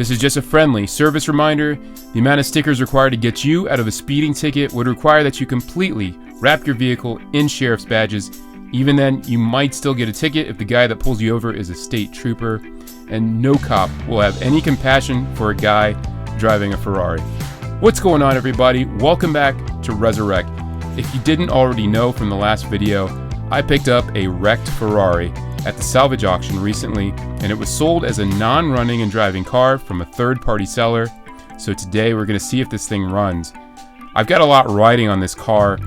This is just a friendly service reminder. The amount of stickers required to get you out of a speeding ticket would require that you completely wrap your vehicle in sheriff's badges. Even then, you might still get a ticket if the guy that pulls you over is a state trooper, and no cop will have any compassion for a guy driving a Ferrari. What's going on, everybody? Welcome back to Resurrect. If you didn't already know from the last video, I picked up a wrecked Ferrari at the salvage auction recently, and it was sold as a non-running and driving car from a third-party seller. So today we're going to see if this thing runs. I've got a lot riding on this car,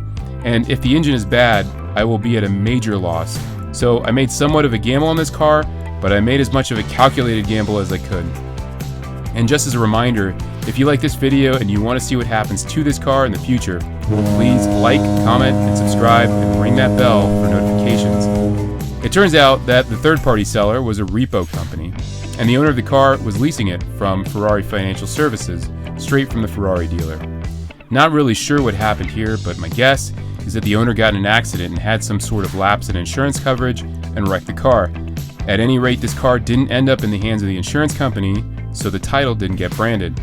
and if the engine is bad, I will be at a major loss. So I made somewhat of a gamble on this car, but I made as much of a calculated gamble as I could. And just as a reminder, if you like this video and you want to see what happens to this car in the future, please like, comment, and subscribe, and ring that bell for notifications. It turns out that the third-party seller was a repo company, and the owner of the car was leasing it from Ferrari Financial Services, straight from the Ferrari dealer. Not really sure what happened here, but my guess is that the owner got in an accident and had some sort of lapse in insurance coverage and wrecked the car. At any rate, this car didn't end up in the hands of the insurance company, so the title didn't get branded.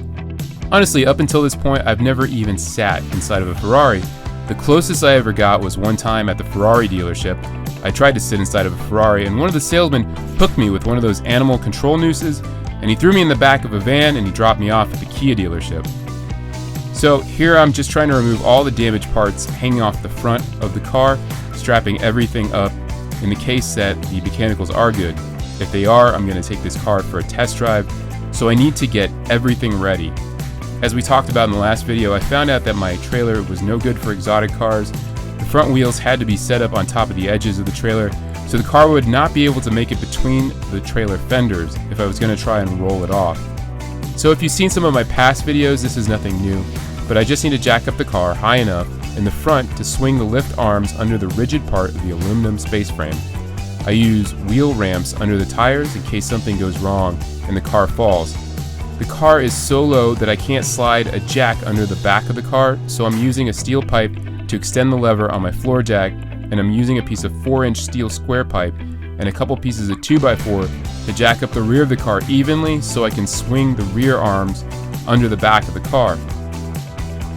Honestly, up until this point, I've never even sat inside of a Ferrari. The closest I ever got was one time at the Ferrari dealership. I tried to sit inside of a Ferrari, and one of the salesmen hooked me with one of those animal control nooses, and he threw me in the back of a van and he dropped me off at the Kia dealership. So here I'm just trying to remove all the damaged parts hanging off the front of the car, strapping everything up in the case that the mechanicals are good. If they are, I'm going to take this car for a test drive, so I need to get everything ready. As we talked about in the last video, I found out that my trailer was no good for exotic cars. The front wheels had to be set up on top of the edges of the trailer, so the car would not be able to make it between the trailer fenders if I was going to try and roll it off. So if you've seen some of my past videos, this is nothing new, but I just need to jack up the car high enough in the front to swing the lift arms under the rigid part of the aluminum space frame. I use wheel ramps under the tires in case something goes wrong and the car falls. The car is so low that I can't slide a jack under the back of the car, so I'm using a steel pipe to extend the lever on my floor jack, and I'm using a piece of 4-inch steel square pipe and a couple pieces of 2x4 to jack up the rear of the car evenly so I can swing the rear arms under the back of the car.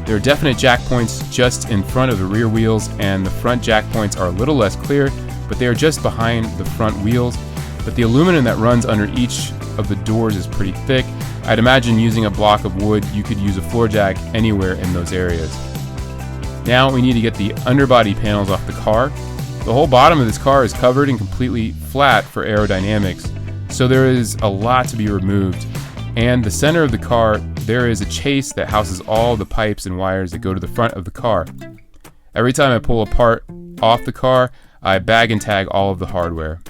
There are definite jack points just in front of the rear wheels, and the front jack points are a little less clear, but they are just behind the front wheels. But the aluminum that runs under each of the doors is pretty thick. I'd imagine using a block of wood, you could use a floor jack anywhere in those areas. Now we need to get the underbody panels off the car. The whole bottom of this car is covered and completely flat for aerodynamics, so there is a lot to be removed. And the center of the car, there is a chase that houses all the pipes and wires that go to the front of the car. Every time I pull a part off the car, I bag and tag all of the hardware.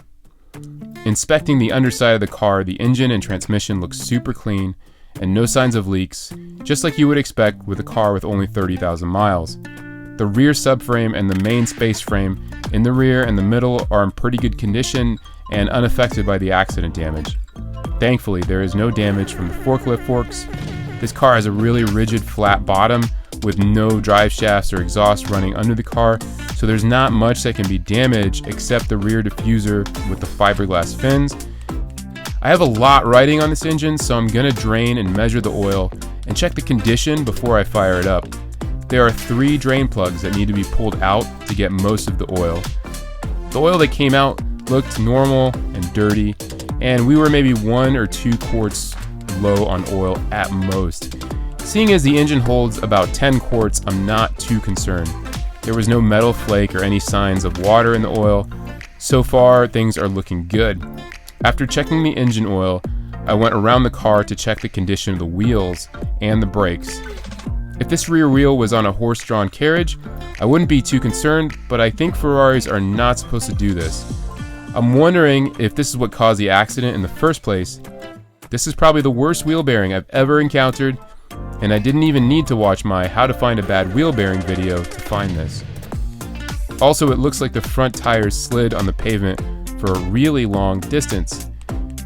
Inspecting the underside of the car, the engine and transmission look super clean and no signs of leaks, just like you would expect with a car with only 30,000 miles. The rear subframe and the main space frame in the rear and the middle are in pretty good condition and unaffected by the accident damage. Thankfully, there is no damage from the forklift forks. This car has a really rigid flat bottom with no drive shafts or exhaust running under the car, so there's not much that can be damaged except the rear diffuser with the fiberglass fins. I have a lot riding on this engine, so I'm going to drain and measure the oil and check the condition before I fire it up. There are 3 drain plugs that need to be pulled out to get most of the oil. The oil that came out looked normal and dirty, and we were maybe 1 or 2 quarts low on oil at most. Seeing as the engine holds about 10 quarts, I'm not too concerned. There was no metal flake or any signs of water in the oil. So far, things are looking good. After checking the engine oil, I went around the car to check the condition of the wheels and the brakes. If this rear wheel was on a horse-drawn carriage, I wouldn't be too concerned, but I think Ferraris are not supposed to do this. I'm wondering if this is what caused the accident in the first place. This is probably the worst wheel bearing I've ever encountered, and I didn't even need to watch my How to Find a Bad Wheel Bearing video to find this. Also, it looks like the front tires slid on the pavement for a really long distance.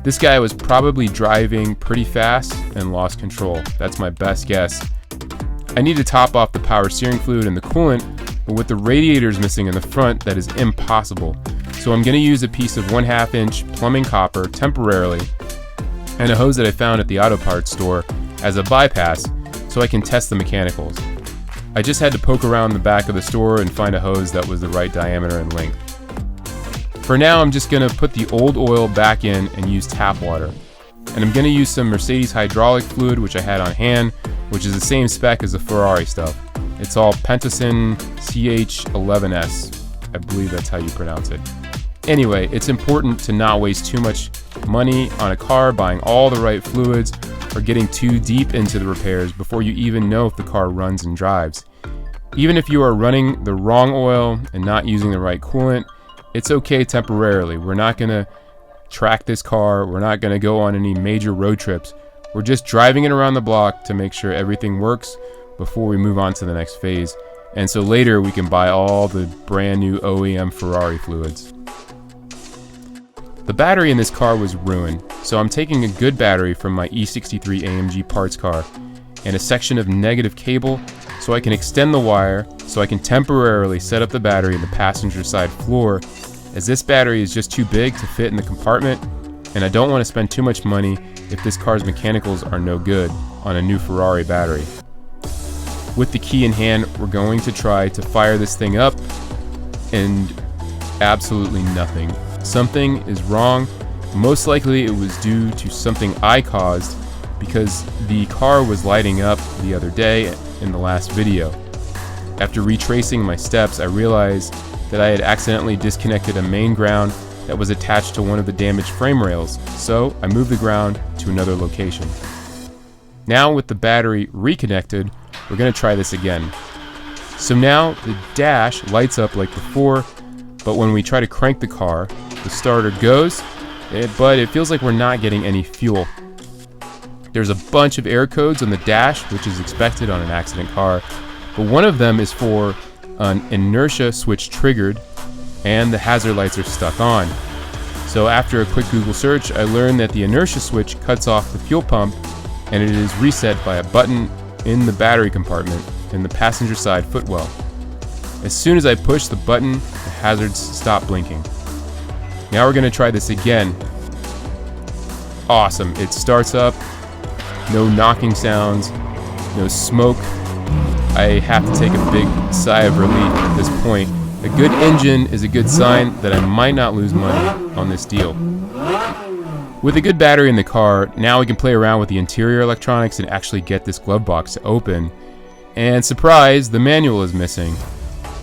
This guy was probably driving pretty fast and lost control. That's my best guess. I need to top off the power steering fluid and the coolant, but with the radiators missing in the front, that is impossible. So I'm going to use a piece of 1/2 inch plumbing copper temporarily. and a hose that I found at the auto parts store as a bypass so I can test the mechanicals. I just had to poke around the back of the store and find a hose that was the right diameter and length. For now, I'm just going to put the old oil back in and use tap water. And I'm going to use some Mercedes hydraulic fluid, which I had on hand, which is the same spec as the Ferrari stuff. It's all Pentacin CH11S. I believe that's how you pronounce it. Anyway, it's important to not waste too much money on a car buying all the right fluids or getting too deep into the repairs before you even know if the car runs and drives. Even if you are running the wrong oil and not using the right coolant, it's okay temporarily. We're not going to track this car. We're not going to go on any major road trips. We're just driving it around the block to make sure everything works before we move on to the next phase. And so later we can buy all the brand new OEM Ferrari fluids. The battery in this car was ruined, so I'm taking a good battery from my E63 AMG parts car and a section of negative cable so I can extend the wire so I can temporarily set up the battery in the passenger side floor, as this battery is just too big to fit in the compartment, and I don't want to spend too much money if this car's mechanicals are no good on a new Ferrari battery. With the key in hand, we're going to try to fire this thing up, and absolutely nothing. Something is wrong. Most likely it was due to something I caused because the car was lighting up the other day in the last video. After retracing my steps, I realized that I had accidentally disconnected a main ground that was attached to one of the damaged frame rails, so I moved the ground to another location. Now with the battery reconnected, we're going to try this again. So now the dash lights up like before, but when we try to crank the car, the starter goes, but it feels like we're not getting any fuel. There's a bunch of error codes on the dash, which is expected on an accident car, but one of them is for an inertia switch triggered and the hazard lights are stuck on. So after a quick Google search, I learned that the inertia switch cuts off the fuel pump and it is reset by a button in the battery compartment in the passenger side footwell. As soon as I push the button, the hazards stop blinking. Now we're going to try this again. Awesome, it starts up, no knocking sounds, no smoke. I have to take a big sigh of relief at this point. A good engine is a good sign that I might not lose money on this deal. With a good battery in the car, now we can play around with the interior electronics and actually get this glove box to open. And surprise, the manual is missing.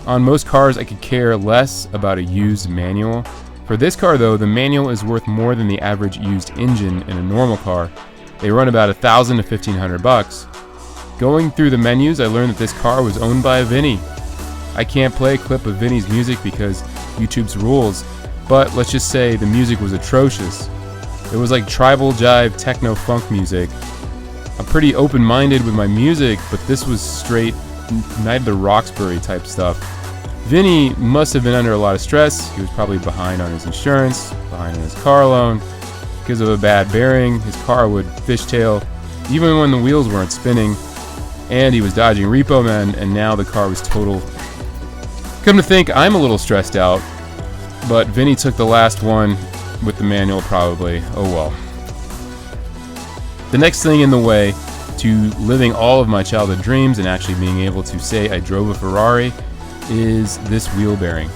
On most cars, I could care less about a used manual. For this car though, the manual is worth more than the average used engine in a normal car. They run about $1,000 to $1,500. Going through the menus, I learned that this car was owned by Vinny. I can't play a clip of Vinny's music because YouTube's rules, but let's just say the music was atrocious. It was like tribal jive techno funk music. I'm pretty open-minded with my music, but this was straight Night of the Roxbury type stuff. Vinny must have been under a lot of stress. He was probably behind on his insurance, behind on his car loan. Because of a bad bearing, his car would fishtail even when the wheels weren't spinning, and he was dodging repo men, and now the car was total. Come to think, I'm a little stressed out, but Vinny took the last one with the manual probably. Oh well. The next thing in the way to living all of my childhood dreams and actually being able to say I drove a Ferrari is this wheel bearing.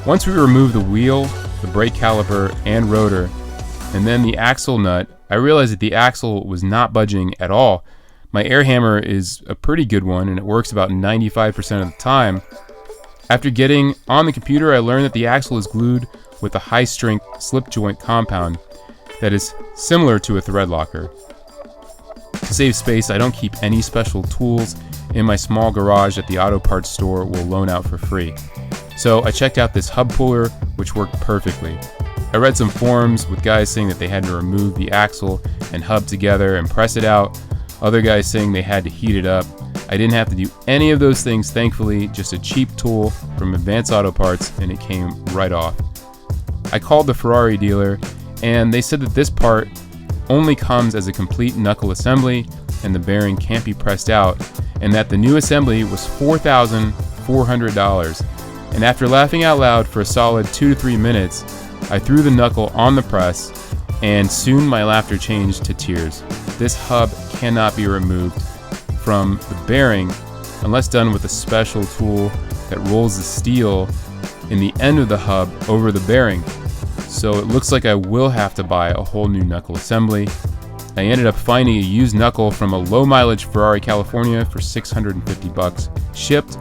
Once we remove the wheel, the brake caliper, and rotor, and then the axle nut, I realized that the axle was not budging at all. My air hammer is a pretty good one and it works about 95% of the time. After getting on the computer, I learned that the axle is glued with a high-strength slip joint compound that is similar to a thread locker. To save space, I don't keep any special tools in my small garage that the auto parts store will loan out for free. So I checked out this hub puller, which worked perfectly. I read some forums with guys saying that they had to remove the axle and hub together and press it out. Other guys saying they had to heat it up. I didn't have to do any of those things, thankfully, just a cheap tool from Advanced Auto Parts, and it came right off. I called the Ferrari dealer, and they said that this part only comes as a complete knuckle assembly, and the bearing can't be pressed out, and that the new assembly was $4,400. And after laughing out loud for a solid 2 to 3 minutes, I threw the knuckle on the press, and soon my laughter changed to tears. This hub cannot be removed from the bearing unless done with a special tool that rolls the steel in the end of the hub over the bearing. So it looks like I will have to buy a whole new knuckle assembly. I ended up finding a used knuckle from a low mileage Ferrari, California for $650 shipped.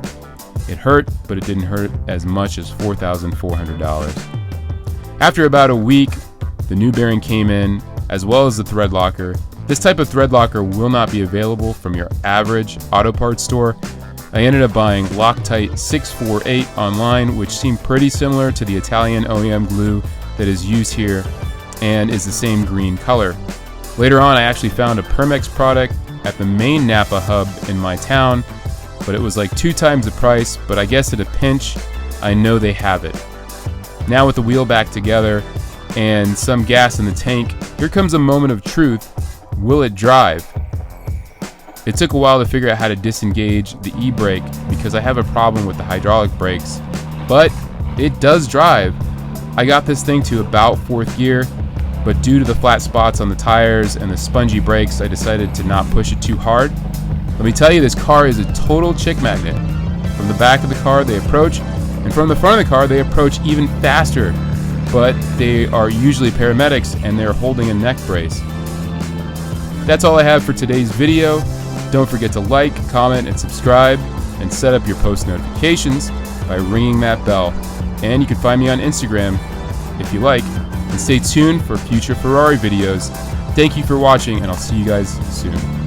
It hurt, but it didn't hurt as much as $4,400. After about a week, the new bearing came in, as well as the thread locker. This type of thread locker will not be available from your average auto parts store. I ended up buying Loctite 648 online, which seemed pretty similar to the Italian OEM glue that is used here and is the same green color. Later on, I actually found a Permex product at the main Napa hub in my town, but it was like 2 times the price, but I guess at a pinch, I know they have it. Now with the wheel back together and some gas in the tank, here comes a moment of truth. Will it drive? It took a while to figure out how to disengage the e-brake because I have a problem with the hydraulic brakes, but it does drive. I got this thing to about 4th gear, but due to the flat spots on the tires and the spongy brakes, I decided to not push it too hard. Let me tell you, this car is a total chick magnet. From the back of the car they approach, and from the front of the car they approach even faster, but they are usually paramedics and they're holding a neck brace. That's all I have for today's video. Don't forget to like, comment, and subscribe, and set up your post notifications by ringing that bell. And you can find me on Instagram if you like, and stay tuned for future Ferrari videos. Thank you for watching, and I'll see you guys soon.